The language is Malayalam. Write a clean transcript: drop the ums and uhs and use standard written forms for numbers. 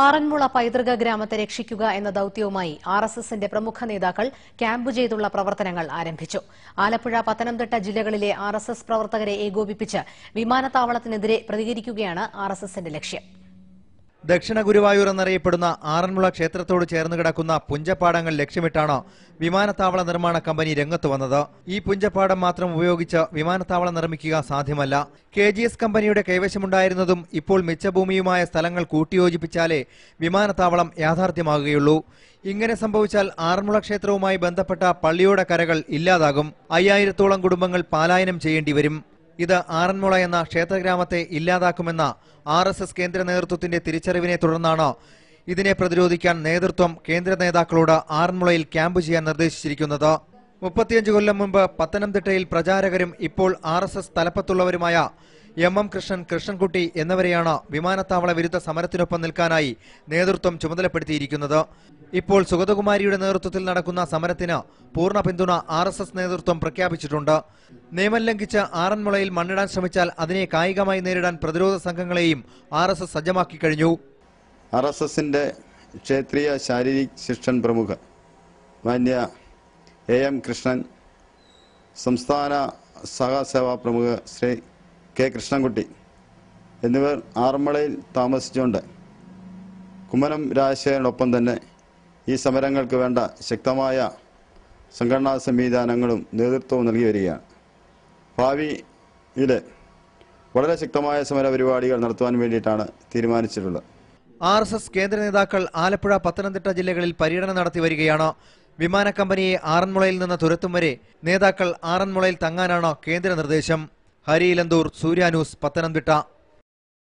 ആറന്മുള പൈതൃക ഗ്രാമത്തെ രക്ഷിക്കുക എന്ന ദൌത്യവുമായി ആർഎസ്എസിന്റെ പ്രമുഖ നേതാക്കൾ ക്യാമ്പ് ചെയ്തുള്ള പ്രവർത്തനങ്ങൾ ആരംഭിച്ചു. ആലപ്പുഴ, പത്തനംതിട്ട ജില്ലകളിലെ ആർഎസ്എസ് പ്രവർത്തകരെ ഏകോപിപ്പിച്ച് വിമാനത്താവളത്തിനെതിരെ പ്രതികരിക്കുകയാണ് ആർഎസ്എസിന്റെ ലക്ഷ്യം. ദക്ഷിണ ഗുരുവായൂർ എന്നറിയപ്പെടുന്ന ആറന്മുള ക്ഷേത്രത്തോട് ചേർന്ന് കിടക്കുന്ന പുഞ്ചപ്പാടങ്ങൾ ലക്ഷ്യമിട്ടാണ് വിമാനത്താവള നിർമ്മാണ കമ്പനി രംഗത്ത് വന്നത്. ഈ പുഞ്ചപ്പാടം മാത്രം ഉപയോഗിച്ച് വിമാനത്താവളം നിർമ്മിക്കുക സാധ്യമല്ല. KGS കമ്പനിയുടെ കൈവശമുണ്ടായിരുന്നതും ഇപ്പോൾ മിച്ചഭൂമിയുമായ സ്ഥലങ്ങൾ കൂട്ടിയോജിപ്പിച്ചാലേ വിമാനത്താവളം യാഥാർത്ഥ്യമാകുകയുള്ളൂ. ഇങ്ങനെ സംഭവിച്ചാൽ ആറന്മുള ക്ഷേത്രവുമായി ബന്ധപ്പെട്ട പള്ളിയുടെ കരകൾ ഇല്ലാതാകും. 5000-ഓളം കുടുംബങ്ങൾ പലായനം ചെയ്യേണ്ടി വരും. ഇത് ആറന്മുള എന്ന ക്ഷേത്രഗ്രാമത്തെ ഇല്ലാതാക്കുമെന്ന RSS കേന്ദ്ര നേതൃത്വത്തിന്റെ തിരിച്ചറിവിനെ തുടർന്നാണ് ഇതിനെ പ്രതിരോധിക്കാൻ നേതൃത്വം കേന്ദ്ര നേതാക്കളോട് ആറന്മുളയിൽ ക്യാമ്പ് ചെയ്യാൻ നിർദ്ദേശിച്ചിരിക്കുന്നത്. 35 കൊല്ലം മുമ്പ് പത്തനംതിട്ടയിൽ പ്രചാരകരും ഇപ്പോൾ RSS തലപ്പത്തുള്ളവരുമായ MM കൃഷ്ണൻ, കൃഷ്ണൻകുട്ടി എന്നിവരെയാണ് വിമാനത്താവള വിരുദ്ധ സമരത്തിനൊപ്പം നിൽക്കാനായി നേതൃത്വം ചുമതലപ്പെടുത്തിയിരിക്കുന്നത്. ഇപ്പോൾ സുഗതകുമാരിയുടെ നേതൃത്വത്തിൽ നടക്കുന്ന സമരത്തിന് പൂർണ്ണ പിന്തുണ RSS നേതൃത്വം പ്രഖ്യാപിച്ചിട്ടുണ്ട്. നിയമം ലംഘിച്ച് ആറന്മുളയിൽ മണ്ണിടാൻ ശ്രമിച്ചാൽ അതിനെ കായികമായി നേരിടാൻ പ്രതിരോധ സംഘങ്ങളെയും RSS സജ്ജമാക്കി കഴിഞ്ഞു. RSSന്റെ ക്ഷേത്രീയ ശാരീരിക് ശിക്ഷൺ പ്രമുഖ മാന്യ AM കൃഷ്ണൻ, സംസ്ഥാന സഹസേവാ പ്രമുഖ ശ്രീ K കൃഷ്ണൻകുട്ടി എന്നിവർ ആറന്മുളയിൽ താമസിച്ചുകൊണ്ട് കുമ്മനം രാജശേഖരനൊപ്പം തന്നെ ഈ സമരങ്ങൾക്ക് വേണ്ട ശക്തമായ സംഘടനാ സംവിധാനങ്ങളും നേതൃത്വവും നൽകി വരികയാണ്. ഭാവിയിൽ വളരെ ശക്തമായ സമര പരിപാടികൾ നടത്തുവാൻ വേണ്ടിയിട്ടാണ് തീരുമാനിച്ചിട്ടുള്ളത്. RSS കേന്ദ്ര നേതാക്കൾ ആലപ്പുഴ, പത്തനംതിട്ട ജില്ലകളിൽ പര്യടനം നടത്തി വരികയാണ്. വിമാന കമ്പനിയെ ആറന്മുളയിൽ നിന്ന് തുരത്തും വരെ നേതാക്കൾ ആറന്മുളയിൽ തങ്ങാനാണ് കേന്ദ്ര നിർദ്ദേശം. ഹരിയിലന്തൂർ, സൂര്യ ന്യൂസ്, പത്തനംതിട്ട.